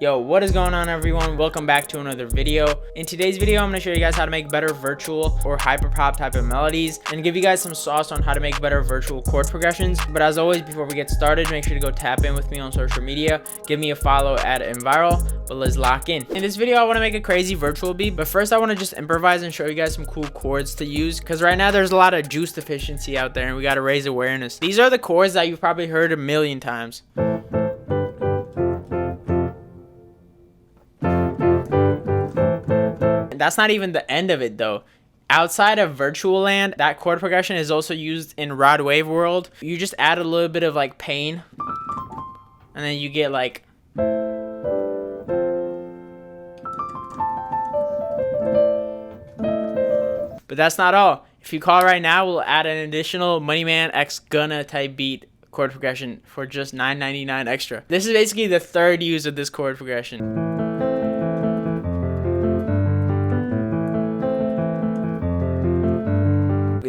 Yo, what is going on, everyone? Welcome back to another video. In today's video, I'm going to show you guys how to make better virtual or hyperpop type of melodies and give you guys some sauce on how to make better virtual chord progressions. But as always, before we get started, make sure to go tap in with me on social media. Give me a follow at inquires. But let's lock in. In this video, I want to make a crazy virtual beat, but first I want to just improvise and show you guys some cool chords to use, because right now there's a lot of juice deficiency out there and we got to raise awareness. These are the chords that you've probably heard a million times. That's not even the end of it though. Outside of virtual land, that chord progression is also used in rod wave world. You just add a little bit of like pain and then you get like but that's not all. If you call right now, we'll add an additional Money Man X Gunna type beat chord progression for just $9.99 extra. This is basically the third use of this chord progression.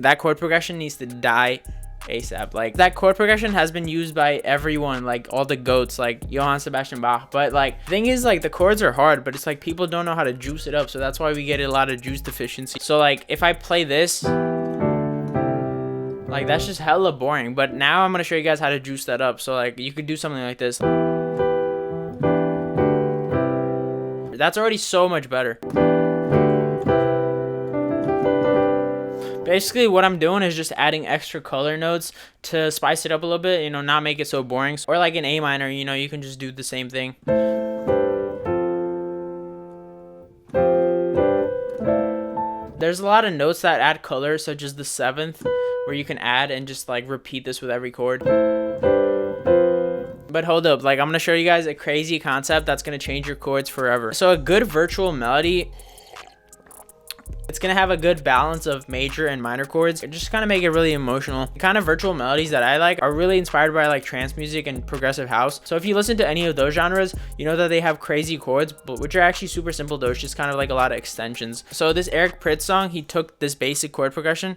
That chord progression needs to die ASAP. Like, that chord progression has been used by everyone, like all the goats, like Johann Sebastian Bach. But like, the thing is, like, the chords are hard, but it's like people don't know how to juice it up, so that's why we get a lot of juice deficiency. So like, if I play this, like, that's just hella boring. But now I'm gonna show you guys how to juice that up. So like, you could do something like this. That's already so much better. Basically, what I'm doing is just adding extra color notes to spice it up a little bit, you know, not make it so boring. Or like in A minor, you know, you can just do the same thing. There's a lot of notes that add color, such as the 7th, where you can add and just like repeat this with every chord. But hold up, like, I'm gonna show you guys a crazy concept that's gonna change your chords forever. So a good virtual melody, it's gonna have a good balance of major and minor chords. Just kind of make it really emotional. The kind of virtual melodies that I like are really inspired by like trance music and progressive house. So if you listen to any of those genres, you know that they have crazy chords, but which are actually super simple though. It's just kind of like a lot of extensions. So this Eric Prydz song, he took this basic chord progression,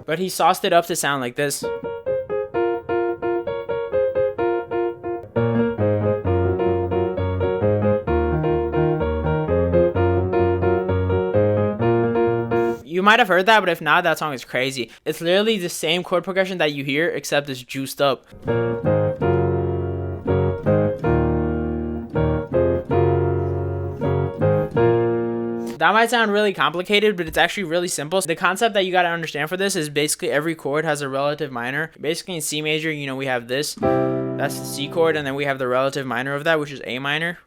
but he sauced it up to sound like this. You might have heard that, but if not, that song is crazy. It's literally the same chord progression that you hear, except it's juiced up. That might sound really complicated, but it's actually really simple. The concept that you got to understand for this is basically every chord has a relative minor. Basically in C major, you know, we have this. That's the C chord, and then we have the relative minor of that, which is A minor.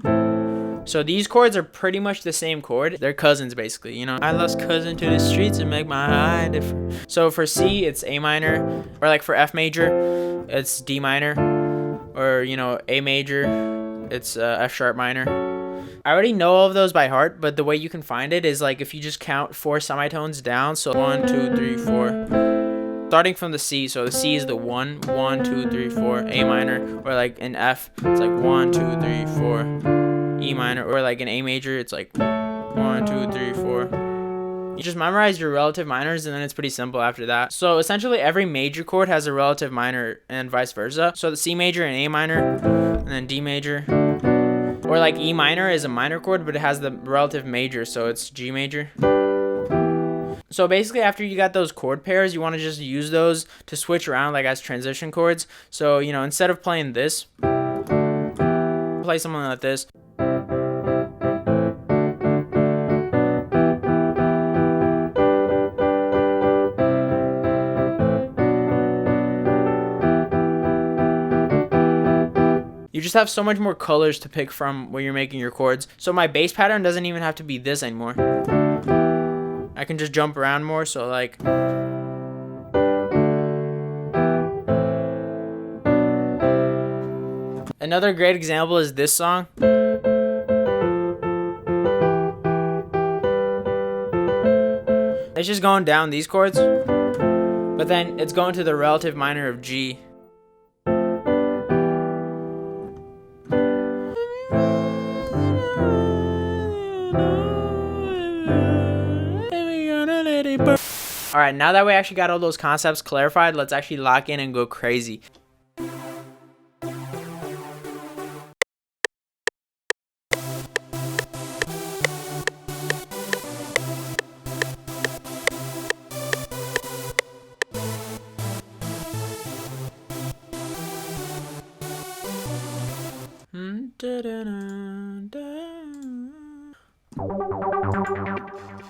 So these chords are pretty much the same chord. They're cousins, basically, you know. I lost cousin to the streets and make my eye different. So for C, it's A minor. Or like for F major, it's D minor. Or, you know, A major, it's F sharp minor. I already know all of those by heart, but the way you can find it is like if you just count 4 semitones down. So 1, 2, 3, 4. Starting from the C, so the C is the 1, 1, 2, 3, 4, A minor. Or like in F, it's like 1, 2, 3, 4. E minor, or like in A major, it's like 1, 2, 3, 4. You just memorize your relative minors and then it's pretty simple after that. So essentially every major chord has a relative minor and vice versa. So the C major and A minor, and then D major. Or like E minor is a minor chord, but it has the relative major, so it's G major. So basically after you got those chord pairs, you want to just use those to switch around like as transition chords. So, you know, instead of playing this, play something like this. You just have so much more colors to pick from when you're making your chords. So my bass pattern doesn't even have to be this anymore. I can just jump around more, so like... Another great example is this song. It's just going down these chords, but then it's going to the relative minor of G. Alright, now that we actually got all those concepts clarified, let's actually lock in and go crazy.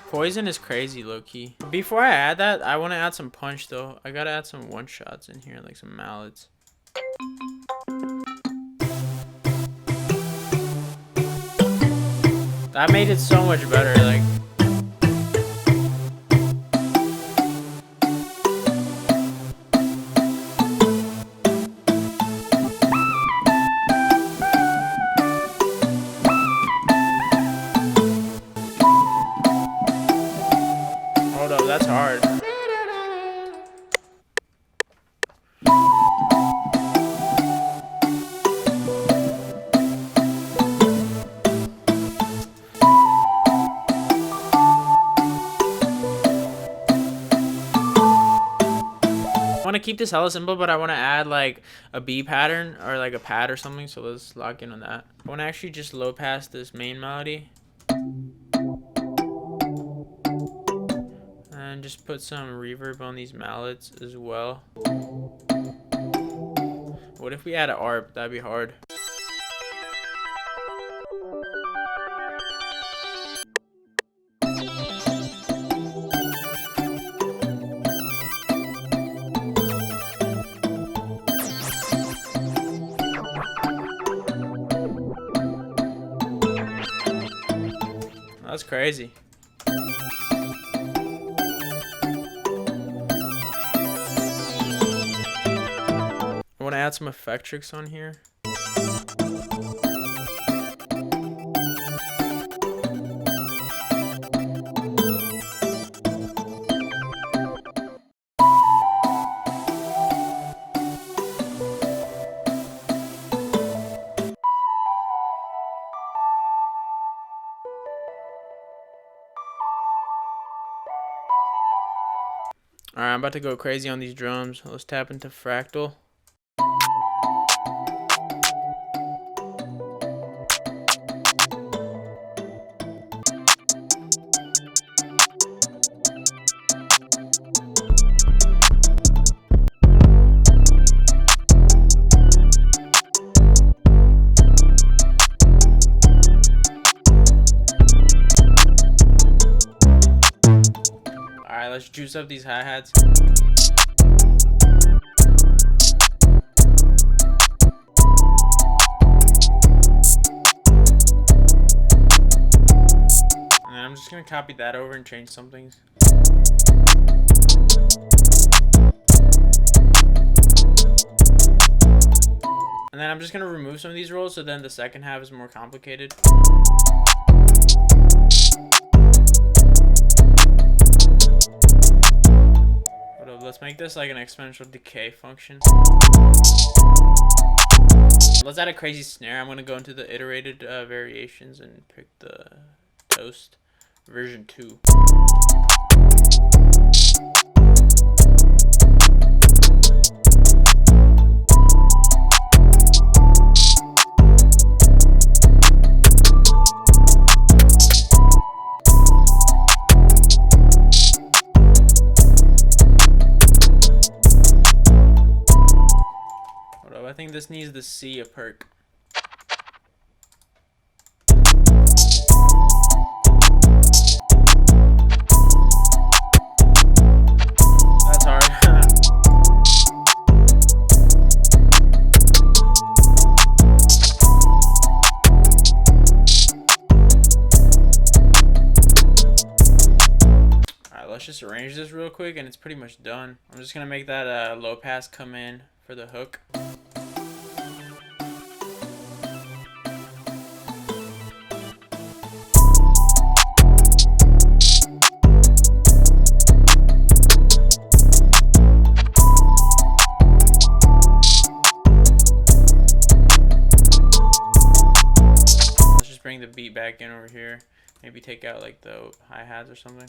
Poison is crazy, low-key. Before I add that, I want to add some punch, though. I gotta add some one-shots in here, like some mallets. That made it so much better, like... Hold up, that's hard. I want to keep this hella simple, but I want to add like a B pattern or like a pad or something, so let's lock in on that. I want to actually just low pass this main melody and just put some reverb on these mallets as well. What if we add an ARP? That'd be hard. That's crazy. I want to add some effectrics on here. Alright, I'm about to go crazy on these drums. Let's tap into fractal. Alright, let's juice up these hi-hats. And then I'm just gonna copy that over and change some things. And then I'm just gonna remove some of these rolls so then the second half is more complicated. Let's make this like an exponential decay function. Let's add a crazy snare. I'm going to go into the iterated variations and pick the Toast version 2. I think this needs the C of perk. That's hard. Alright, let's just arrange this real quick and it's pretty much done. I'm just gonna make that low pass come in for the hook. Bring the beat back in over here. Maybe take out like the hi-hats or something.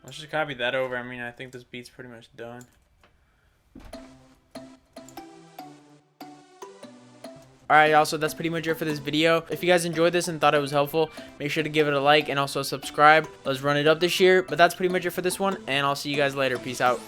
Let's just copy that over. I mean, I think this beat's pretty much done. Alright, y'all, so that's pretty much it for this video. If you guys enjoyed this and thought it was helpful, make sure to give it a like and also subscribe. Let's run it up this year. But that's pretty much it for this one, and I'll see you guys later. Peace out.